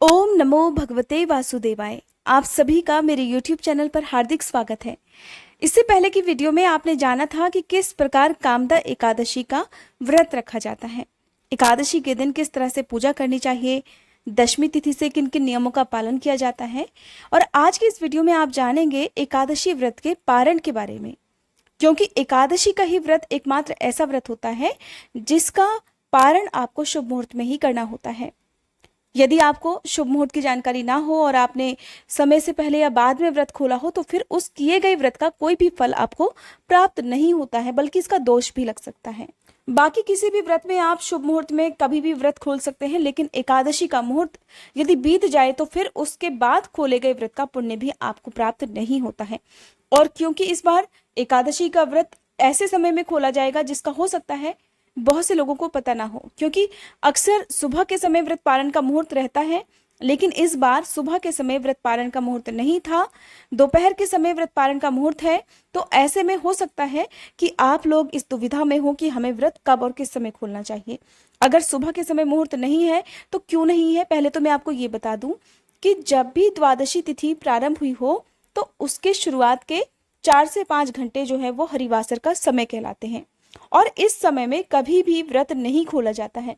ओम नमो भगवते वासुदेवाय। आप सभी का मेरे YouTube चैनल पर हार्दिक स्वागत है। इससे पहले की वीडियो में आपने जाना था कि किस प्रकार कामदा एकादशी का व्रत रखा जाता है, एकादशी के दिन किस तरह से पूजा करनी चाहिए, दशमी तिथि से किन किन नियमों का पालन किया जाता है। और आज की इस वीडियो में आप जानेंगे एकादशी व्रत के पारण के बारे में, क्योंकि एकादशी का ही व्रत एकमात्र ऐसा व्रत होता है जिसका पारण आपको शुभ मुहूर्त में ही करना होता है। यदि आपको शुभ मुहूर्त की जानकारी ना हो और आपने समय से पहले या बाद में व्रत खोला हो तो फिर उस किए गए व्रत का कोई भी फल आपको प्राप्त नहीं होता है, बल्कि इसका दोष भी लग सकता है। बाकी किसी भी व्रत में आप शुभ मुहूर्त में कभी भी व्रत खोल सकते हैं, लेकिन एकादशी का मुहूर्त यदि बीत जाए तो फिर उसके बाद खोले गए व्रत का पुण्य भी आपको प्राप्त नहीं होता है। और क्योंकि इस बार एकादशी का व्रत ऐसे समय में खोला जाएगा जिसका हो सकता है बहुत से लोगों को पता ना हो, क्योंकि अक्सर सुबह के समय व्रत पारण का मुहूर्त रहता है, लेकिन इस बार सुबह के समय व्रत पारण का मुहूर्त नहीं था, दोपहर के समय व्रत पारण का मुहूर्त है। तो ऐसे में हो सकता है कि आप लोग इस दुविधा में हो कि हमें व्रत कब और किस समय खोलना चाहिए। अगर सुबह के समय मुहूर्त नहीं है तो क्यों नहीं है, पहले तो मैं आपको ये बता दूं कि जब भी द्वादशी तिथि प्रारंभ हुई हो तो उसके शुरुआत के 4 से 5 घंटे जो है वो हरिवासर का समय कहलाते हैं, और इस समय में कभी भी व्रत नहीं खोला जाता है।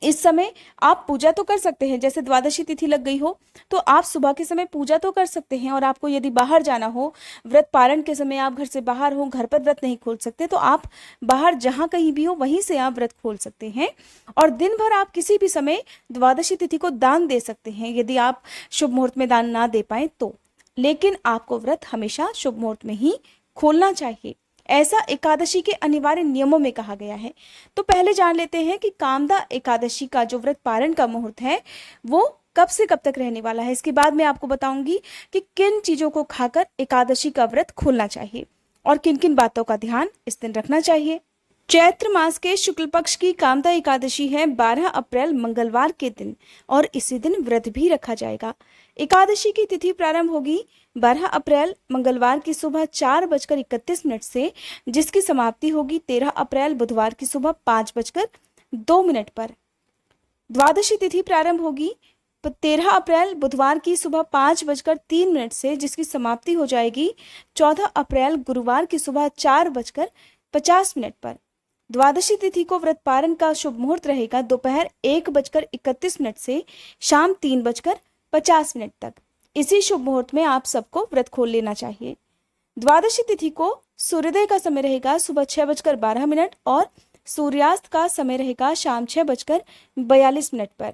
इस समय आप पूजा तो कर सकते हैं, जैसे द्वादशी तिथि लग गई हो तो आप सुबह के समय पूजा तो कर सकते हैं, और आपको यदि बाहर जाना हो व्रत पारण के समय, आप घर से बाहर हो, घर पर व्रत नहीं खोल सकते, तो आप बाहर जहां कहीं भी हो वहीं से आप व्रत खोल सकते हैं। और दिन भर आप किसी भी समय द्वादशी तिथि को दान दे सकते हैं, यदि आप शुभ मुहूर्त में दान ना दे पाए तो। लेकिन आपको व्रत हमेशा शुभ मुहूर्त में ही खोलना चाहिए, ऐसा एकादशी के अनिवार्य नियमों में कहा गया है। तो पहले जान लेते हैं कि कामदा एकादशी का जो व्रत पारण का मुहूर्त है वो कब से कब तक रहने वाला है। इसके बाद मैं आपको बताऊंगी कि किन चीजों को खाकर एकादशी का व्रत खोलना चाहिए और किन किन बातों का ध्यान इस दिन रखना चाहिए। चैत्र मास के शुक्ल पक्ष की कामदा एकादशी है 12 अप्रैल मंगलवार के दिन, और इसी दिन व्रत भी रखा जाएगा। एकादशी की तिथि प्रारंभ होगी 12 अप्रैल मंगलवार की सुबह 4:31 से, जिसकी समाप्ति होगी 13 अप्रैल बुधवार की सुबह 5:02 पर। द्वादशी तिथि प्रारंभ होगी 13 अप्रैल बुधवार की सुबह 5:03 से, जिसकी समाप्ति हो जाएगी 14 अप्रैल गुरुवार की सुबह 4:50 पर। द्वादशी तिथि को व्रत पारण का शुभ मुहूर्त रहेगा दोपहर 1:31 से शाम 3:50 तक। इसी शुभ मुहूर्त में आप सबको व्रत खोल लेना चाहिए। द्वादशी तिथि को सूर्योदय का समय रहेगा सुबह 6:12 और सूर्यास्त का समय रहेगा शाम 6:42 पर।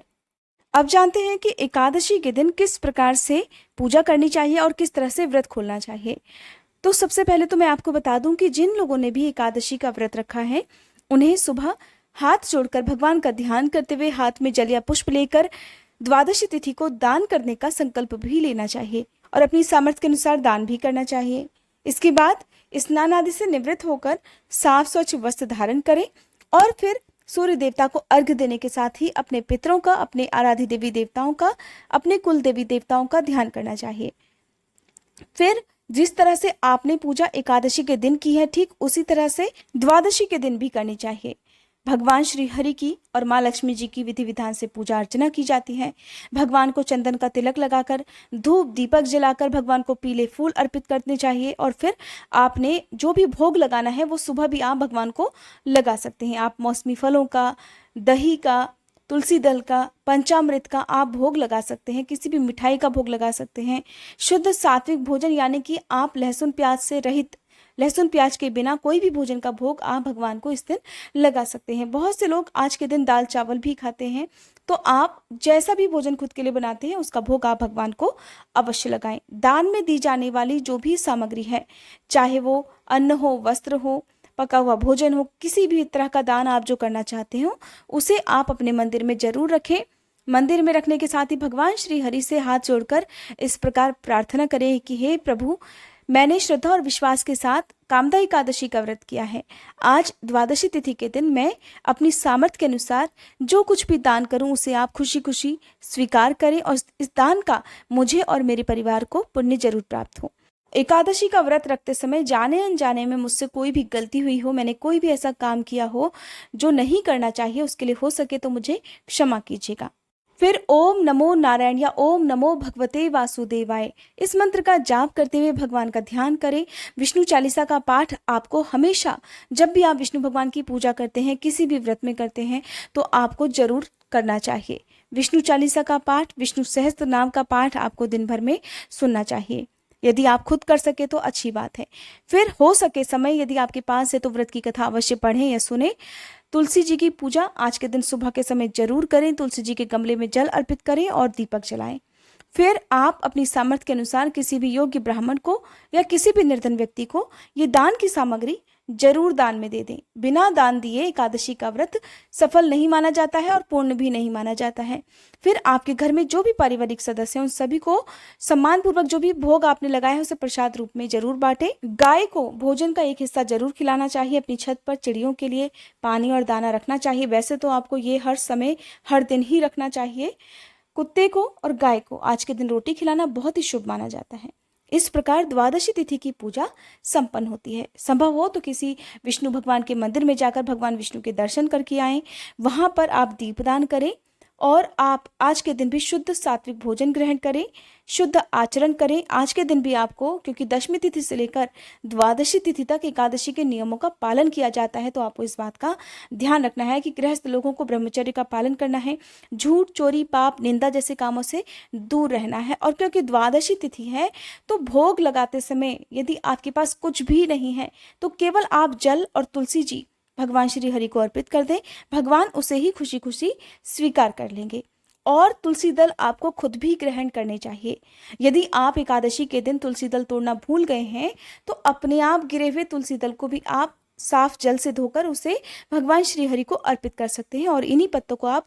अब जानते हैं कि एकादशी के दिन किस प्रकार से पूजा करनी चाहिए और किस तरह से व्रत खोलना चाहिए। तो सबसे पहले तो मैं आपको बता दूं कि जिन लोगों ने भी एकादशी का व्रत रखा है उन्हें सुबह हाथ जोड़कर भगवान का ध्यान करते हुए हाथ में जल या पुष्प लेकर द्वादशी तिथि को दान करने का संकल्प भी लेना चाहिए और अपनी सामर्थ्य के अनुसार दान भी करना चाहिए। इसके बाद स्नान आदि से निवृत्त होकर साफ स्वच्छ वस्त्र धारण करें और फिर सूर्य देवता को अर्घ्य देने के साथ ही अपने पितरों का, अपने आराध्य देवी देवताओं का, अपने कुल देवी देवताओं का ध्यान करना चाहिए। फिर जिस तरह से आपने पूजा एकादशी के दिन की है, ठीक उसी तरह से द्वादशी के दिन भी करनी चाहिए। भगवान श्री हरि की और माँ लक्ष्मी जी की विधि विधान से पूजा अर्चना की जाती है। भगवान को चंदन का तिलक लगाकर, धूप दीपक जलाकर भगवान को पीले फूल अर्पित करने चाहिए, और फिर आपने जो भी भोग लगाना है वो सुबह भी आप भगवान को लगा सकते हैं। आप मौसमी फलों का, दही का, तुलसी दल का, पंचामृत का आप भोग लगा सकते हैं, किसी भी मिठाई का भोग लगा सकते हैं। शुद्ध सात्विक भोजन यानी कि आप लहसुन प्याज से रहित, लहसुन प्याज के बिना कोई भी भोजन का भोग आप भगवान को इस दिन लगा सकते हैं। बहुत से लोग आज के दिन दाल चावल भी खाते हैं, तो आप जैसा भी भोजन खुद के लिए बनाते हैं उसका भोग आप भगवान को अवश्य लगाएं। दान में दी जाने वाली जो भी सामग्री है, चाहे वो अन्न हो, वस्त्र हो, पका हुआ भोजन हो, किसी भी तरह का दान आप जो करना चाहते हो उसे आप अपने मंदिर में जरूर रखें। मंदिर में रखने के साथ ही भगवान श्री हरि से हाथ जोड़कर इस प्रकार प्रार्थना करें कि हे प्रभु, मैंने श्रद्धा और विश्वास के साथ कामदा एकादशी का व्रत किया है। आज द्वादशी तिथि के दिन मैं अपनी सामर्थ्य के अनुसार जो कुछ भी दान करूं उसे आप खुशी खुशी स्वीकार करें, और इस दान का मुझे और मेरे परिवार को पुण्य जरूर प्राप्त हो। एकादशी का व्रत रखते समय जाने अनजाने में मुझसे कोई भी गलती हुई हो, मैंने कोई भी ऐसा काम किया हो जो नहीं करना चाहिए, उसके लिए हो सके तो मुझे क्षमा कीजिएगा। फिर ओम नमो नारायण या ओम नमो भगवते वासुदेवाय इस मंत्र का जाप करते हुए भगवान का ध्यान करें। विष्णु चालीसा का पाठ आपको हमेशा, जब भी आप विष्णु भगवान की पूजा करते हैं, किसी भी व्रत में करते हैं, तो आपको जरूर करना चाहिए। विष्णु चालीसा का पाठ, विष्णु सहस्त्र नाम का पाठ आपको दिन भर में सुनना चाहिए। यदि आप खुद कर सके तो अच्छी बात है। फिर हो सके समय यदि आपके पास है तो व्रत की कथा अवश्य पढ़ें या सुने। तुलसी जी की पूजा आज के दिन सुबह के समय जरूर करें। तुलसी जी के गमले में जल अर्पित करें और दीपक जलाएं। फिर आप अपनी सामर्थ्य के अनुसार किसी भी योग्य ब्राह्मण को या किसी भी निर्धन व्यक्ति को ये दान की सामग्री जरूर दान में दे दें। बिना दान दिए एकादशी का व्रत सफल नहीं माना जाता है और पूर्ण भी नहीं माना जाता है। फिर आपके घर में जो भी पारिवारिक सदस्य हैं उन सभी को सम्मान पूर्वक जो भी भोग आपने लगाया है उसे प्रसाद रूप में जरूर बांटें। गाय को भोजन का एक हिस्सा जरूर खिलाना चाहिए। अपनी छत पर चिड़ियों के लिए पानी और दाना रखना चाहिए। वैसे तो आपको ये हर समय हर दिन ही रखना चाहिए। कुत्ते को और गाय को आज के दिन रोटी खिलाना बहुत ही शुभ माना जाता है। इस प्रकार द्वादशी तिथि की पूजा संपन्न होती है। संभव हो तो किसी विष्णु भगवान के मंदिर में जाकर भगवान विष्णु के दर्शन करके आएं। वहां पर आप दीपदान करें और आप आज के दिन भी शुद्ध सात्विक भोजन ग्रहण करें, शुद्ध आचरण करें। आज के दिन भी आपको, क्योंकि दशमी तिथि से लेकर द्वादशी तिथि तक एकादशी के नियमों का पालन किया जाता है, तो आपको इस बात का ध्यान रखना है कि गृहस्थ लोगों को ब्रह्मचर्य का पालन करना है, झूठ, चोरी, पाप, निंदा जैसे कामों से दूर रहना है। और क्योंकि द्वादशी तिथि है तो भोग लगाते समय यदि आपके पास कुछ भी नहीं है तो केवल आप जल और तुलसी जी भगवान श्री हरि को अर्पित कर दें। भगवान उसे ही खुशी खुशी स्वीकार कर लेंगे। और तुलसी दल आपको खुद भी ग्रहण करने चाहिए। यदि आप एकादशी के दिन तुलसी दल तोड़ना भूल गए हैं तो अपने आप गिरे हुए तुलसी दल को भी आप साफ जल से धोकर उसे भगवान श्री हरि को अर्पित कर सकते हैं और इन्हीं पत्तों को आप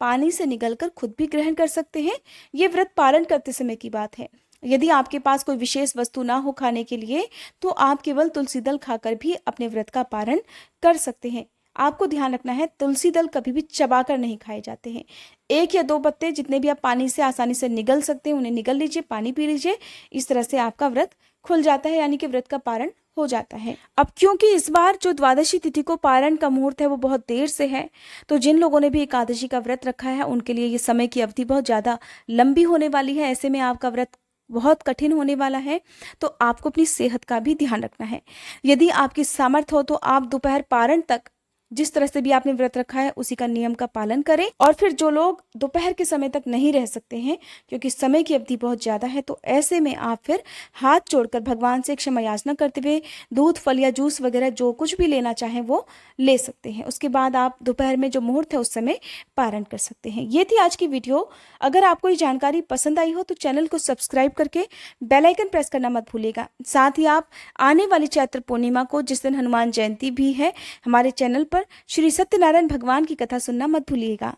पानी से निगल कर खुद भी ग्रहण कर सकते हैं। ये व्रत पालन करते समय की बात है। यदि आपके पास कोई विशेष वस्तु ना हो खाने के लिए तो आप केवल तुलसी दल खाकर भी अपने व्रत का पालन कर सकते हैं। आपको ध्यान रखना है, तुलसी दल कभी भी चबाकर नहीं खाए जाते हैं। 1 या 2 पत्ते जितने भी आप पानी से आसानी से निगल सकते हैं उन्हें निगल लीजिए, पानी पी लीजिए। इस तरह से आपका व्रत खुल जाता है, यानी कि व्रत का पारण हो जाता है। अब क्योंकि इस बार जो द्वादशी तिथि को पारण का मुहूर्त है वो बहुत देर से है, तो जिन लोगों ने भी एकादशी का व्रत रखा है उनके लिए ये समय की अवधि बहुत ज़्यादा लंबी होने वाली है। ऐसे में आपका व्रत बहुत कठिन होने वाला है, तो आपको अपनी सेहत का भी ध्यान रखना है। यदि आपकी सामर्थ्य हो तो आप दोपहर पारण तक जिस तरह से भी आपने व्रत रखा है उसी का नियम का पालन करें। और फिर जो लोग दोपहर के समय तक नहीं रह सकते हैं क्योंकि समय की अवधि बहुत ज्यादा है, तो ऐसे में आप फिर हाथ जोड़कर भगवान से क्षमा याचना करते हुए दूध, फल या जूस वगैरह जो कुछ भी लेना चाहें वो ले सकते हैं। उसके बाद आप दोपहर में जो मुहूर्त है उस समय पारण कर सकते हैं। ये थी आज की वीडियो। अगर आपको ये जानकारी पसंद आई हो तो चैनल को सब्सक्राइब करके बेल आइकन प्रेस करना मत भूलिएगा। साथ ही आप आने वाली चैत्र पूर्णिमा को, जिस दिन हनुमान जयंती भी है, हमारे चैनल पर श्री सत्यनारायण भगवान की कथा सुनना मत भूलिएगा।